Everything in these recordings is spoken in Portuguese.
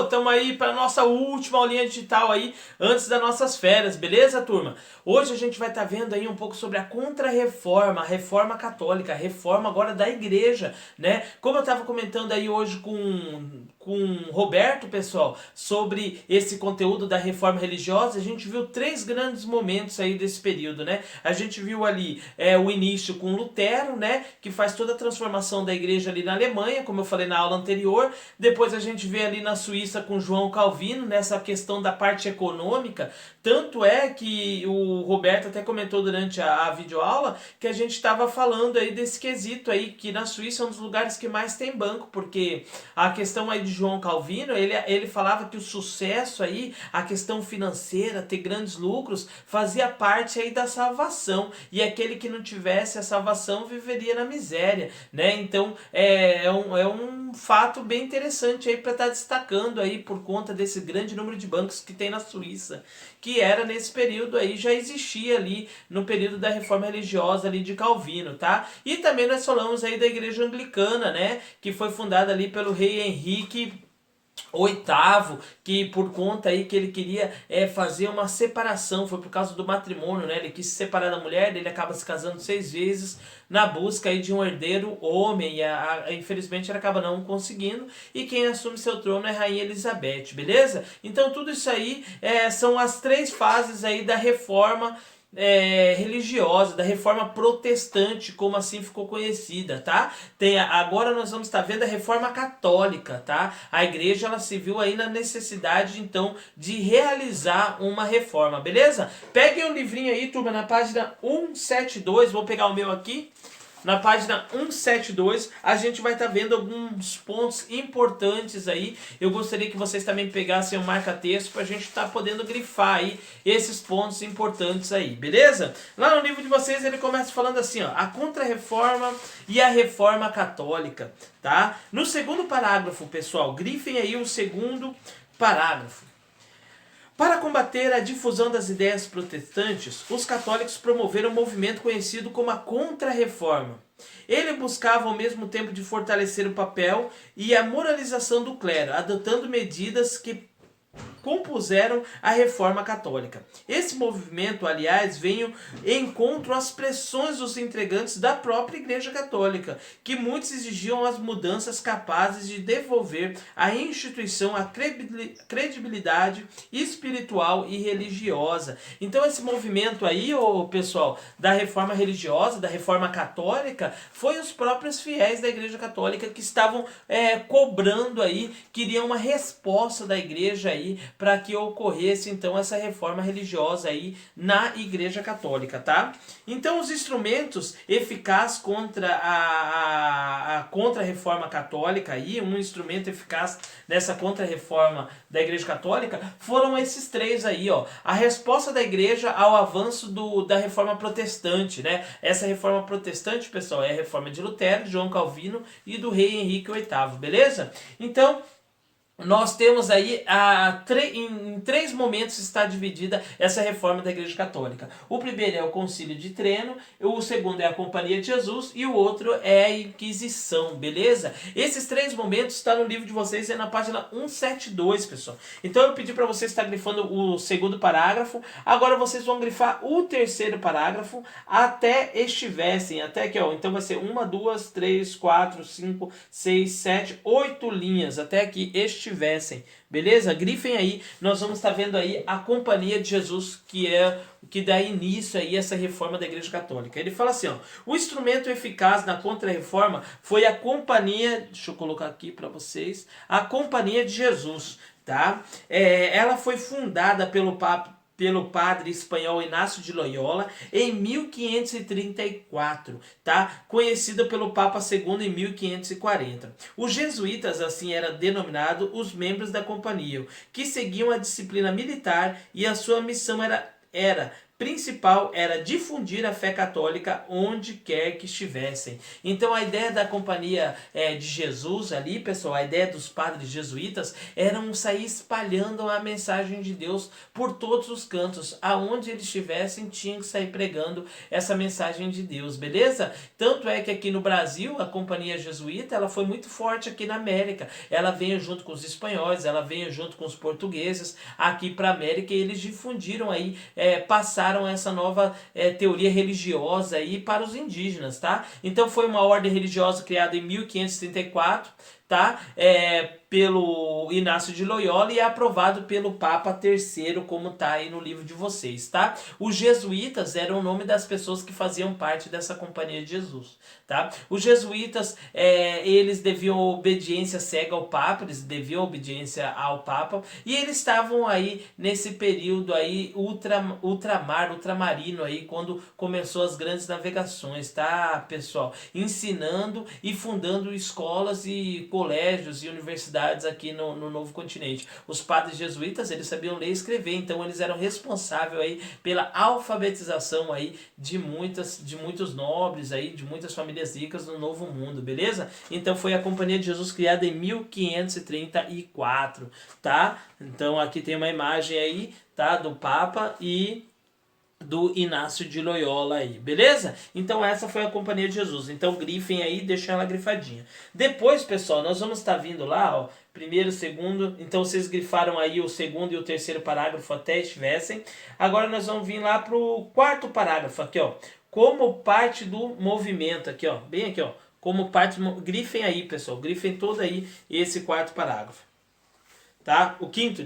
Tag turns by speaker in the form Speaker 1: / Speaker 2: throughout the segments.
Speaker 1: Pô, tamo aí para nossa última aulinha digital aí, antes das nossas férias, beleza, turma? Hoje a gente vai estar vendo aí um pouco sobre a Contra-Reforma, a Reforma Católica, a reforma agora da Igreja, né? Como eu tava comentando aí hoje com o Roberto, pessoal, sobre esse conteúdo da reforma religiosa, a gente viu três grandes momentos aí desse período, né? A gente viu ali o início com Lutero, né? Que faz toda a transformação da igreja ali na Alemanha, como eu falei na aula anterior. Depois a gente vê ali na Suíça com João Calvino, nessa questão da parte econômica. Tanto é que o Roberto até comentou durante a videoaula que a gente estava falando aí desse quesito aí, que na Suíça é um dos lugares que mais tem banco, porque a questão aí de João Calvino, ele falava que o sucesso aí, a questão financeira, ter grandes lucros, fazia parte aí da salvação, e aquele que não tivesse a salvação viveria na miséria, né? Então é um fato bem interessante aí para estar destacando aí por conta desse grande número de bancos que tem na Suíça, que era nesse período aí, já existia ali no período da reforma religiosa ali de Calvino, tá? E também nós falamos aí da igreja anglicana, né? Que foi fundada ali pelo rei Henrique oitavo, que por conta aí que ele queria fazer uma separação, foi por causa do matrimônio, né? Ele quis se separar da mulher, ele acaba se casando 6 vezes na busca aí de um herdeiro homem, e infelizmente ele acaba não conseguindo, e quem assume seu trono é a Rainha Elizabeth, beleza? Então tudo isso aí são as três fases aí da reforma religiosa, da reforma protestante, como assim ficou conhecida, tá? Agora nós vamos estar vendo a reforma católica, tá? A igreja ela se viu aí na necessidade então de realizar uma reforma, beleza? Peguem um livrinho aí, turma, na página 172, vou pegar o meu aqui. Na página 172 a gente vai estar vendo alguns pontos importantes aí. Eu gostaria que vocês também pegassem o marca-texto para a gente estar podendo grifar aí esses pontos importantes aí, beleza? Lá no livro de vocês ele começa falando assim, ó, a Contra-Reforma e a Reforma Católica, tá? No segundo parágrafo, pessoal, grifem aí o segundo parágrafo. Para combater a difusão das ideias protestantes, os católicos promoveram um movimento conhecido como a Contra-Reforma. Ele buscava ao mesmo tempo de fortalecer o papel e a moralização do clero, adotando medidas que compuseram a reforma católica. Esse movimento, aliás, veio em encontro às pressões dos integrantes da própria Igreja Católica, que muitos exigiam as mudanças capazes de devolver à instituição a credibilidade espiritual e religiosa. Então esse movimento aí, pessoal, da reforma religiosa, da reforma católica, foi os próprios fiéis da Igreja Católica que estavam cobrando aí, queriam uma resposta da Igreja aí, para que ocorresse então essa reforma religiosa aí na Igreja Católica, tá? Então os instrumentos eficazes contra a Contra-Reforma Católica aí, um instrumento eficaz nessa Contra-Reforma da Igreja Católica, foram esses três aí, ó. A resposta da Igreja ao avanço da Reforma Protestante, né? Essa Reforma Protestante, pessoal, é a Reforma de Lutero, de João Calvino e do rei Henrique VIII, beleza? Então nós temos aí, em três momentos está dividida essa reforma da Igreja Católica. O primeiro é o Concílio de Trento, o segundo é a Companhia de Jesus e o outro é a Inquisição, beleza? Esses três momentos estão no livro de vocês, é na página 172, pessoal. Então eu pedi para vocês estar grifando o segundo parágrafo, agora vocês vão grifar o terceiro parágrafo até estivessem, até aqui, ó. Então vai ser 1, 2, 3, 4, 5, 6, 7, 8 linhas, até aqui estivessem. Beleza? Grifem aí, nós vamos estar vendo aí a Companhia de Jesus, que dá início aí a essa reforma da Igreja Católica. Ele fala assim, ó, o instrumento eficaz na Contra-Reforma foi a Companhia, deixa eu colocar aqui para vocês, a Companhia de Jesus, tá? Ela foi fundada pelo padre espanhol Inácio de Loyola em 1534, tá? Conhecida pelo Papa II em 1540. Os jesuítas, assim era denominado os membros da companhia, que seguiam a disciplina militar e a sua missão era principal era difundir a fé católica onde quer que estivessem. Então a ideia da Companhia de Jesus ali, pessoal, a ideia dos padres jesuítas era sair espalhando a mensagem de Deus por todos os cantos. Aonde eles estivessem, tinham que sair pregando essa mensagem de Deus, beleza? Tanto é que aqui no Brasil, a Companhia Jesuíta, ela foi muito forte aqui na América. Ela veio junto com os espanhóis, ela veio junto com os portugueses aqui para a América, e eles difundiram aí, passaram essa nova teoria religiosa aí para os indígenas, tá? Então foi uma ordem religiosa criada em 1534, tá? Pelo Inácio de Loyola e é aprovado pelo Papa III, como tá aí no livro de vocês, tá? Os jesuítas eram o nome das pessoas que faziam parte dessa Companhia de Jesus, tá? Os jesuítas, eles deviam obediência cega ao Papa, eles deviam obediência ao Papa, e eles estavam aí nesse período aí ultramarino aí, quando começou as grandes navegações, tá, pessoal? Ensinando e fundando escolas e colégios e universidades aqui no novo continente. Os padres jesuítas, eles sabiam ler e escrever, então eles eram responsáveis aí pela alfabetização aí de muitos nobres aí, de muitas famílias ricas no Novo Mundo, beleza? Então foi a Companhia de Jesus criada em 1534, tá? Então aqui tem uma imagem aí, tá, do Papa e do Inácio de Loyola aí, beleza? Então essa foi a Companhia de Jesus. Então grifem aí, deixem ela grifadinha. Depois, pessoal, nós vamos estar vindo lá, ó, primeiro, segundo. Então vocês grifaram aí o segundo e o terceiro parágrafo até estivessem. Agora nós vamos vir lá pro quarto parágrafo aqui, ó. Como parte do movimento aqui, ó, bem aqui, ó. Como parte, grifem aí, pessoal, grifem todo aí esse quarto parágrafo. Tá? Quinto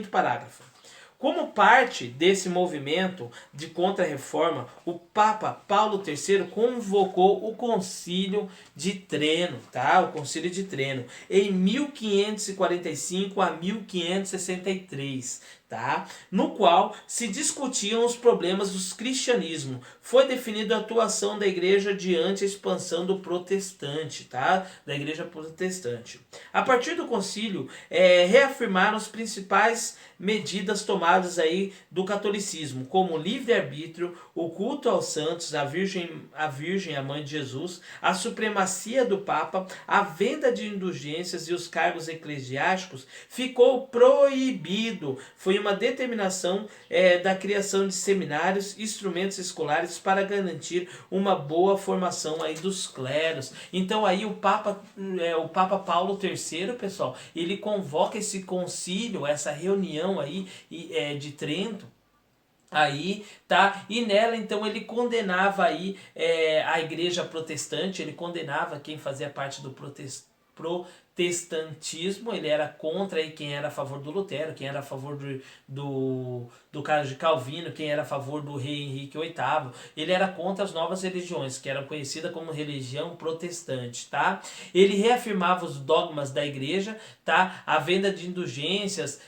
Speaker 1: parágrafo. Como parte desse movimento de contra-reforma, o Papa Paulo III convocou o Concílio de Trento, tá? O Concílio de Trento, em 1545 a 1563. Tá? No qual se discutiam os problemas do cristianismo. Foi definida a atuação da igreja diante a expansão do protestante, tá? Da igreja protestante. A partir do concílio, reafirmaram as principais medidas tomadas aí do catolicismo, como o livre-arbítrio, o culto aos santos, a Virgem, a Mãe de Jesus, a supremacia do Papa, a venda de indulgências e os cargos eclesiásticos ficou proibido. Foi uma determinação da criação de seminários, instrumentos escolares para garantir uma boa formação aí dos cleros. Então aí o Papa Paulo III, pessoal, ele convoca esse concílio, essa reunião aí de Trento, aí, tá? E nela, então, ele condenava aí a igreja protestante, ele condenava quem fazia parte do protestantismo, ele era contra aí quem era a favor do Lutero, quem era a favor do caso de Calvino, quem era a favor do rei Henrique VIII. Ele era contra as novas religiões, que eram conhecidas como religião protestante, tá? Ele reafirmava os dogmas da igreja, tá? A venda de indulgências,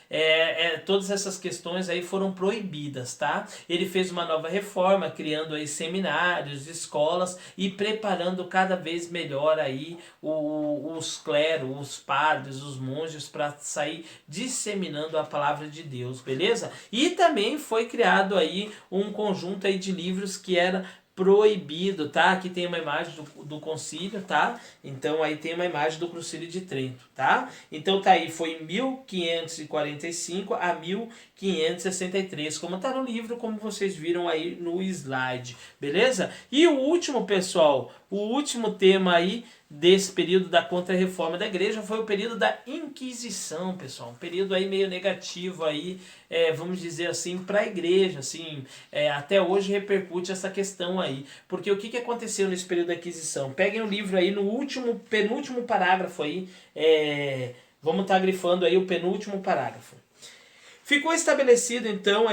Speaker 1: todas essas questões aí foram proibidas, tá? Ele fez uma nova reforma, criando aí seminários, escolas e preparando cada vez melhor aí os cleros, os padres, os monges, para sair disseminando a palavra de Deus, beleza? E também foi criado aí um conjunto aí de livros que era proibido, tá? Aqui tem uma imagem do concílio, tá? Então aí tem uma imagem do concílio de Trento, tá? Então tá aí, foi em 1545 a 1563, como tá no livro, como vocês viram aí no slide, beleza? E o último, pessoal, o último tema aí desse período da contra-reforma da igreja foi o período da Inquisição, pessoal. Um período aí meio negativo aí, vamos dizer assim, para a igreja, assim, até hoje repercute essa questão aí. Porque o que aconteceu nesse período da Inquisição? Peguem o livro aí no penúltimo parágrafo aí, vamos estar grifando aí o penúltimo parágrafo. Ficou estabelecido então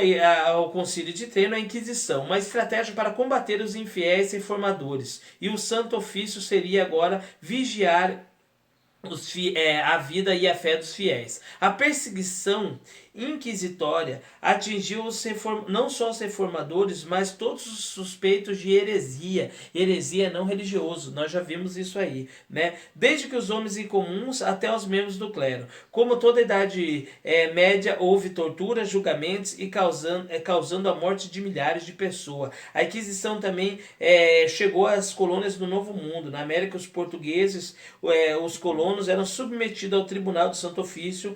Speaker 1: ao Concílio de Trento a Inquisição, uma estratégia para combater os infiéis reformadores, e o Santo Ofício seria agora vigiar a vida e a fé dos fiéis. A perseguição inquisitória atingiu não só os reformadores, mas todos os suspeitos de heresia. Heresia não religioso, nós já vimos isso aí, né? Desde que os homens incomuns até os membros do clero. Como toda a Idade Média, houve tortura, julgamentos e causando a morte de milhares de pessoas. A Inquisição também chegou às colônias do Novo Mundo. Na América, os portugueses, os colonos, eram submetidos ao Tribunal do Santo Ofício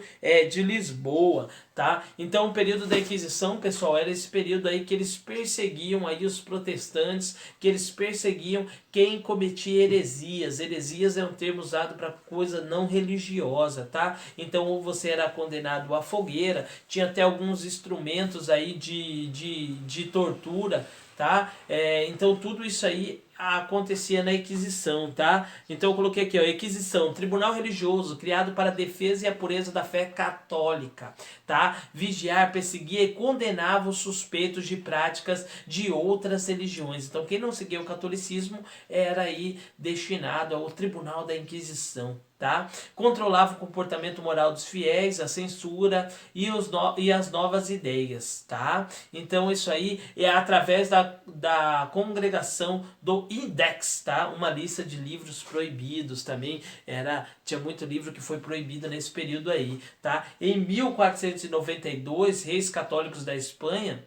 Speaker 1: de Lisboa, tá? Então, o período da Inquisição, pessoal, era esse período aí que eles perseguiam aí os protestantes, que eles perseguiam quem cometia heresias. Heresias é um termo usado para coisa não religiosa, tá? Então, ou você era condenado à fogueira, tinha até alguns instrumentos aí de tortura, tá? Então, tudo isso aí acontecia na Inquisição, tá? Então eu coloquei aqui, ó, Inquisição, tribunal religioso criado para a defesa e a pureza da fé católica, tá? Vigiar, perseguir e condenava os suspeitos de práticas de outras religiões. Então quem não seguia o catolicismo era aí destinado ao tribunal da Inquisição, tá? Controlava o comportamento moral dos fiéis, a censura e as novas ideias, tá? Então isso aí é através da congregação do Index, tá? Uma lista de livros proibidos também, tinha muito livro que foi proibido nesse período aí, tá? Em 1492, reis católicos da Espanha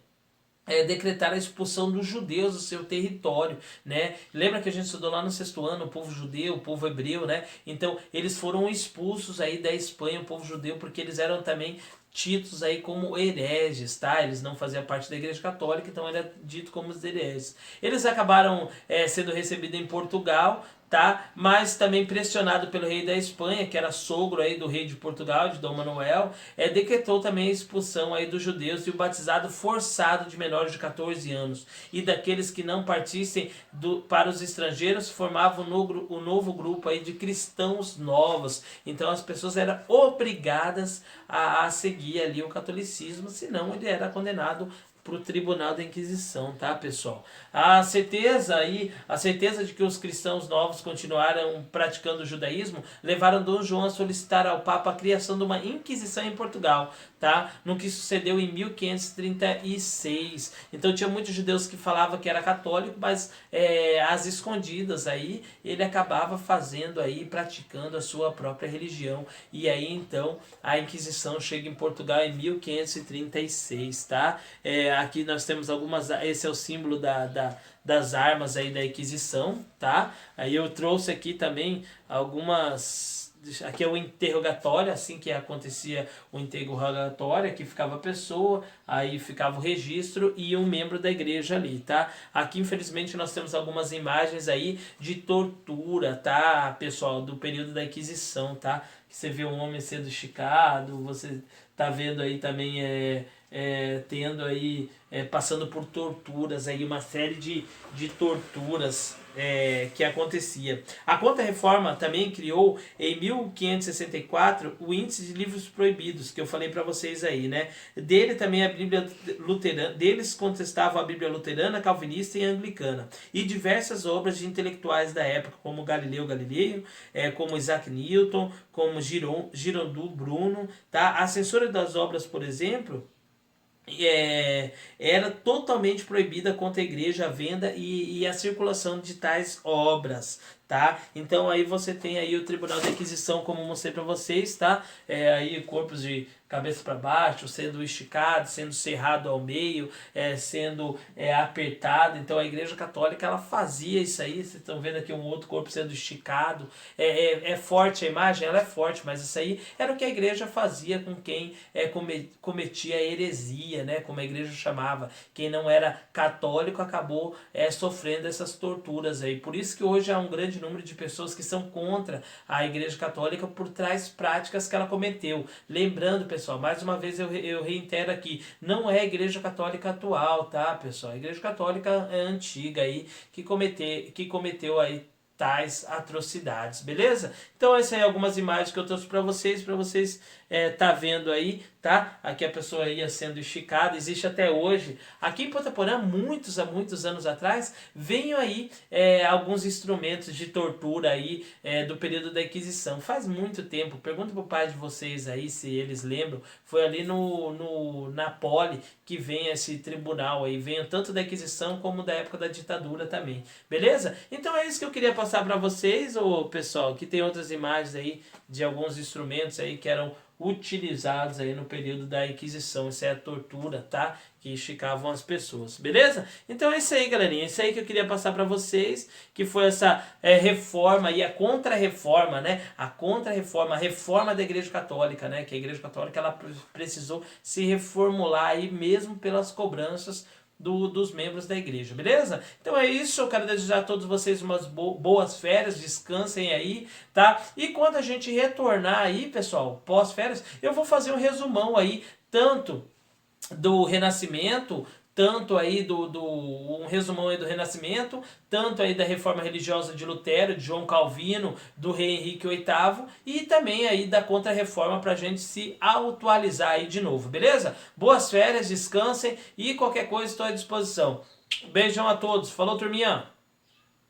Speaker 1: decretaram a expulsão dos judeus do seu território, né? Lembra que a gente estudou lá no sexto ano o povo judeu, o povo hebreu, né? Então eles foram expulsos aí da Espanha, o povo judeu, porque eles eram também tidos aí como hereges, tá? Eles não faziam parte da Igreja Católica, então era dito como os hereges. Eles acabaram sendo recebidos em Portugal, tá? Mas também pressionado pelo rei da Espanha, que era sogro aí do rei de Portugal, de Dom Manuel, decretou também a expulsão aí dos judeus e o batizado forçado de menores de 14 anos. E daqueles que não partissem para os estrangeiros, formavam o novo grupo aí de cristãos novos. Então as pessoas eram obrigadas a seguir ali o catolicismo, senão ele era condenado para o tribunal da Inquisição, tá, pessoal? A certeza de que os cristãos novos continuaram praticando o judaísmo levaram Dom João a solicitar ao Papa a criação de uma Inquisição em Portugal, tá? No que sucedeu em 1536. Então tinha muitos judeus que falavam que era católico, mas às escondidas aí ele acabava fazendo aí, praticando a sua própria religião. E aí então a Inquisição chega em Portugal em 1536, tá? Aqui nós temos esse é o símbolo das armas aí da Inquisição, tá? Aí eu trouxe aqui também algumas. Aqui é o interrogatório, assim que acontecia o interrogatório, aqui ficava a pessoa, aí ficava o registro e um membro da igreja ali, tá? Aqui infelizmente nós temos algumas imagens aí de tortura, tá, pessoal, do período da Inquisição, tá? Que você vê um homem sendo esticado, você tá vendo aí também tendo aí, passando por torturas, aí uma série de torturas que acontecia. A Contra-Reforma também criou em 1564 o Índice de Livros Proibidos, que eu falei para vocês aí, né? Dele também a Bíblia luterana, deles contestavam a Bíblia luterana, calvinista e anglicana, e diversas obras de intelectuais da época, como Galileu Galilei, como Isaac Newton, como Girondou Bruno, tá? A censura das obras, por exemplo, era totalmente proibida contra a igreja a venda e a circulação de tais obras, tá? Então aí você tem aí o Tribunal da Inquisição, como eu mostrei para vocês, tá? Aí corpos de cabeça para baixo, sendo esticado, sendo cerrado ao meio, sendo apertado. Então a Igreja Católica ela fazia isso aí. Vocês estão vendo aqui um outro corpo sendo esticado. É forte a imagem, ela é forte, mas isso aí era o que a igreja fazia com quem cometia heresia, né? Como a igreja chamava. Quem não era católico acabou sofrendo essas torturas aí. Por isso que hoje há um grande número de pessoas que são contra a Igreja Católica por trás práticas que ela cometeu. Lembrando, pessoal, mais uma vez eu reitero aqui, não é a Igreja Católica atual, tá, pessoal? A Igreja Católica é antiga aí, que cometeu aí tais atrocidades, beleza? Então essas aí algumas imagens que eu trouxe para vocês tá vendo aí, tá? Aqui a pessoa ia sendo esticada, existe até hoje. Aqui em Ponta Porã, há muitos anos atrás, veio aí alguns instrumentos de tortura aí do período da Inquisição. Faz muito tempo, pergunta pro pai de vocês aí se eles lembram, foi ali na Poli que vem esse tribunal aí, vem tanto da Inquisição como da época da ditadura também, beleza? Então é isso que eu queria passar para vocês, ô pessoal, que tem outras imagens aí de alguns instrumentos aí que eram utilizados aí no período da Inquisição. Isso é a tortura, tá? Que esticavam as pessoas, beleza? Então é isso aí, galerinha. Isso aí que eu queria passar para vocês, que foi essa reforma e a contra-reforma, né? A contra-reforma, a reforma da Igreja Católica, né? Que a Igreja Católica ela precisou se reformular aí mesmo pelas cobranças dos membros da igreja, beleza? Então é isso, eu quero desejar a todos vocês umas boas férias, descansem aí, tá? E quando a gente retornar aí, pessoal, pós-férias, eu vou fazer um resumão aí, tanto do Renascimento, tanto aí um resumão aí do Renascimento, tanto aí da reforma religiosa de Lutero, de João Calvino, do rei Henrique VIII e também aí da Contra-Reforma para a gente se atualizar aí de novo, beleza? Boas férias, descansem e qualquer coisa estou à disposição. Beijão a todos, falou turminha!